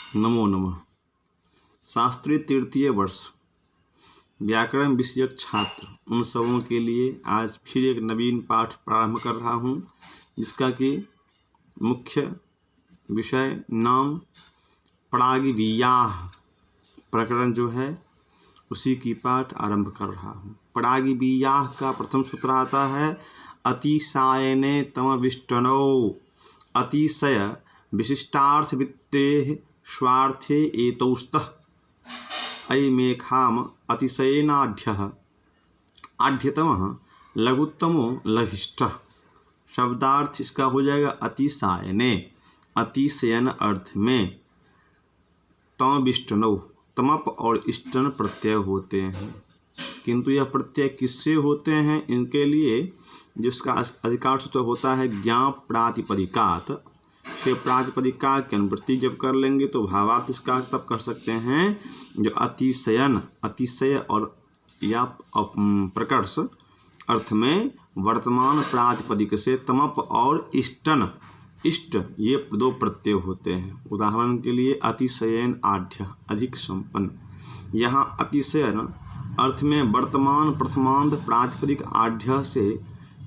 नमो नमः। शास्त्री तृतीय वर्ष व्याकरण विषयक छात्र उन सबों के लिए आज फिर एक नवीन पाठ प्रारंभ कर रहा हूँ, जिसका कि मुख्य विषय नाम परागिवियाह प्रकरण जो है उसी की पाठ आरंभ कर रहा हूँ। परागिवियाह का प्रथम सूत्र आता है अतिसायने तमविष्टनौ अतिशय विशिष्टार्थवृत्तेः स्वार्थे एतौस्तः अयमेखाम अतिशयेनाढ्यः आढ्यतमः लघुत्तमो लघिष्ठः। शब्दार्थ इसका हो जाएगा अतिसायने, अतिशयन अर्थ में तमविष्टनौ, तमप और इष्टन प्रत्यय होते हैं, किंतु यह प्रत्यय किससे होते हैं, इनके लिए जिसका अधिकार सूत्र होता है ज्ञाप प्रातिपदिकात। से प्रातिपदिका की अनुवृत्ति जब कर लेंगे तो भावार्थ इसका तब कर सकते हैं जो अतिशयन, अतिशय और या प्रकर्ष अर्थ में वर्तमान प्रातिपदिक से तमप और इष्टन, इष्ट ये दो प्रत्यय होते हैं। उदाहरण के लिए अतिशयन आढ्य, अधिक संपन्न। यहाँ अतिशयन अर्थ में वर्तमान प्रथमांत प्रातिपदिक आढ्य से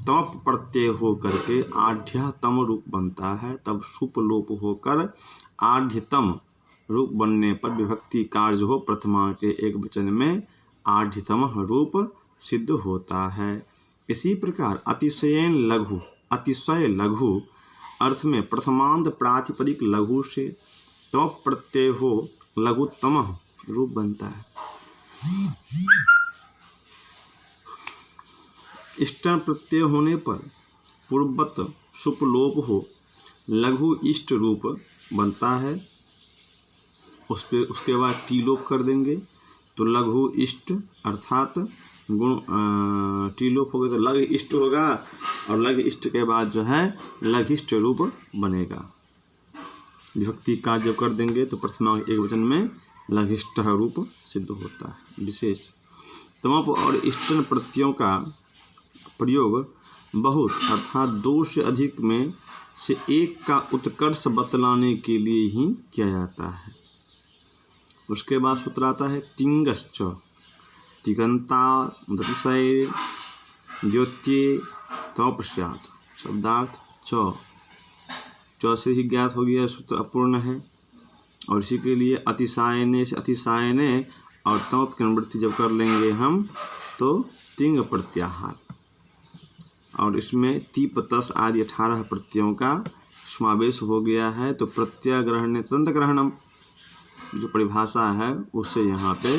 तमप प्रत्यय हो करके आढ्य तम रूप बनता है, तब सुप लोप होकर आढ्यतम रूप बनने पर विभक्ति कार्य हो प्रथमा के एक वचन में आढ्यतम रूप सिद्ध होता है। इसी प्रकार अतिशयन लघु, अतिशय लघु अर्थ में प्रथमांत प्रातिपदिक लघु से तमप प्रत्यय हो लघुत्तम रूप बनता है। इष्टन प्रत्यय होने पर पूर्ववत सुप लोप हो लघु इष्ट रूप बनता है। उसके बाद टी लोप कर देंगे तो लघु इष्ट अर्थात गुण टी लोप हो गया तो लघ इष्ट होगा, और लघ इष्ट के बाद जो है लघिष्ठ रूप बनेगा। विभक्ति का जब कर देंगे तो प्रथमा एक वचन में लघिष्ठ रूप सिद्ध होता है। विशेष तमप और इष्टन प्रत्ययों का प्रयोग बहुत अर्थात दो से अधिक में से एक का उत्कर्ष बतलाने के लिए ही किया जाता है। उसके बाद सूत्र आता है तिंगश्च, तिगंता दतिशय द्योत्ये तमपश्चात। शब्दार्थ च से ही ज्ञात हो गया, सूत्र अपूर्ण है, और इसी के लिए अतिशायने से अतिशायने और तमप की अनुवृत्ति जब कर लेंगे हम तो तिंग प्रत्याहार, और इसमें तीप तस आदि 18 प्रत्ययों का समावेश हो गया है। तो प्रत्यय ग्रहण तंत्र ग्रहणम जो परिभाषा है उससे यहाँ पे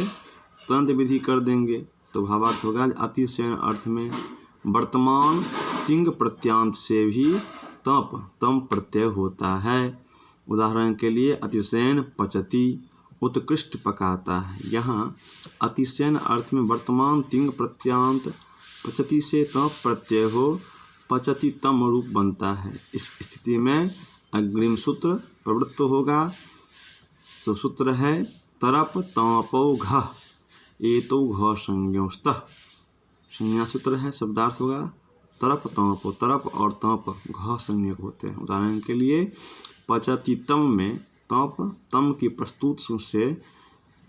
तंत्र विधि कर देंगे तो भावार्थ होगा अतिशयन अर्थ में वर्तमान तिंग प्रत्यांत से भी तम प्रत्यय होता है। उदाहरण के लिए अतिशयन पचती, उत्कृष्ट पकाता है। यहाँ अतिशयन अर्थ में वर्तमान तिंग प्रत्यांत पचती से तम प्रत्यय हो पचती तम रूप बनता है। इस स्थिति में अग्रिम सूत्र प्रवृत्त होगा। तो सूत्र है तरप तमपो घ एतो घ संज्ञोस्तः। संज्ञा सूत्र है। शब्दार्थ होगा तरप तमपो, तरप और तमप घ संज्ञक होते हैं। उदाहरण के लिए पचती तम में तमप तम की प्रस्तुत से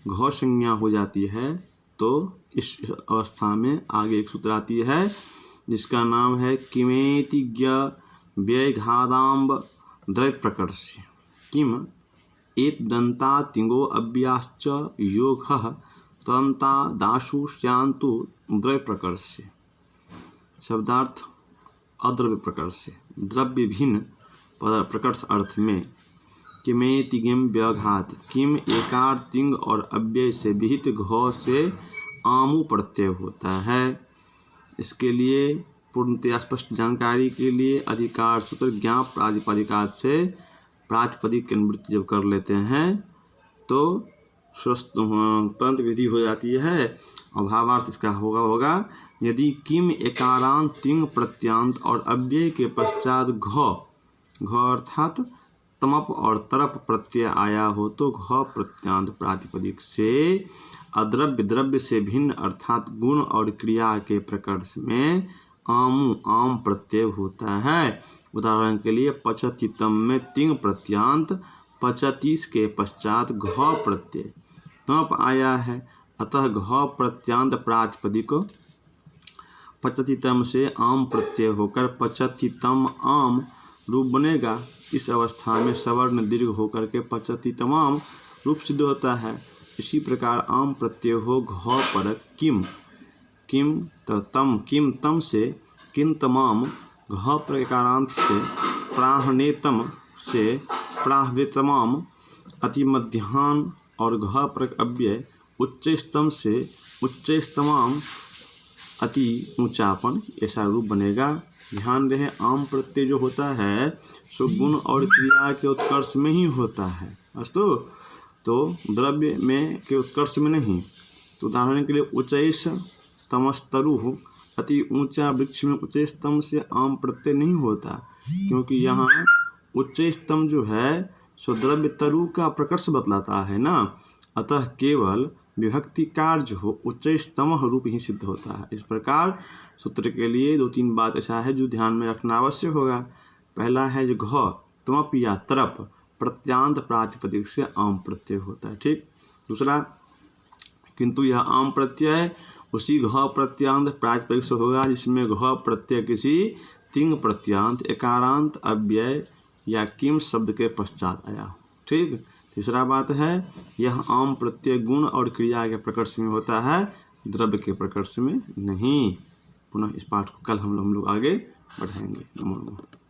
घ संज्ञा हो जाती है। तो इस अवस्था में आगे एक सूत्र आती है जिसका नाम है किमेतिज्ञ व्ययघादाम्ब द्रव्य प्रकर्ष्य। किम एत दंता तिंगो अव्याश्च योगः तंता दाशु श्यांतु द्रव्य प्रकर्ष्य। शब्दार्थ अद्रव्य प्रकर्ष्य, द्रव्य भिन्न प्रकर्ष अर्थ में किमेतिगिम व्यघात, किम एकार तिंग और अव्यय से विहित घ से आमु प्रत्यय होता है। इसके लिए पूर्णतया स्पष्ट जानकारी के लिए अधिकार सूत्र ज्ञाप प्रातिपदिकात से प्रातिपदिक की अनुवृत्ति जब कर लेते हैं तो स्वस्थ तंत्र विधि हो जाती है। और भावार्थ इसका होगा यदि किम एकारांत तिंग प्रत्यांत और अव्यय के पश्चात घ अर्थात तमप और तरप प्रत्यय आया हो तो घ प्रत्यांत प्रातिपदिक से अद्रव्य द्रव्य से भिन्न अर्थात गुण और क्रिया के प्रकर्ष में आमु आम प्रत्यय होता है। उदाहरण के लिए पचतितम में तिंग प्रत्यांत पचति के पश्चात घ प्रत्यय तप आया है, अतः घ प्रत्यांत प्रातिपदिक पचतितम से आम प्रत्यय होकर पचतितम आम रूप बनेगा। इस अवस्था में सवर्ण दीर्घ होकर के पचतितमाम रूप सिद्ध होता है। इसी प्रकार आम प्रत्यय हो घ पर किम, किम तम, किम तम से किन तमाम, घ प्रकारांत से प्राहनेतम से प्राहवेतमाम, अतिमध्यान और घ पर अव्यय उच्चस्तम से उच्चस्तमाम, अति ऊंचापन, ऐसा रूप बनेगा। ध्यान रहे आम प्रत्यय जो होता है सो गुण और क्रिया के उत्कर्ष में ही होता है, अस्तु, तो द्रव्य में के उत्कर्ष में नहीं। तो उदाहरण के लिए उच्चैस तमस्तरु, अति ऊंचा वृक्ष में उच्चस्तम से आम प्रत्यय नहीं होता, क्योंकि यहाँ उच्चस्तम जो है सो द्रव्य तरु का प्रकर्ष बतलाता है ना, अतः केवल विभक्ति कार्य हो उच्चस्तम रूप ही सिद्ध होता है। इस प्रकार सूत्र के लिए 2-3 बात ऐसा है जो ध्यान में रखना आवश्यक होगा। पहला है जो घ तमप या तरप प्रत्यांत प्रातिपदिक से आम प्रत्यय होता है, ठीक। दूसरा, किंतु यह आम प्रत्यय उसी घ प्रत्यांत प्रातिपदिक से होगा जिसमें घ प्रत्यय किसी तिंग प्रत्यांत एकारांत अव्यय या किम शब्द के पश्चात आया, ठीक। तीसरा बात है यह आम प्रत्यय गुण और क्रिया के प्रकर्ष में होता है, द्रव्य के प्रकर्ष में नहीं। पुनः इस पाठ को कल हम लोग आगे बढ़ाएंगे। नमो नमः।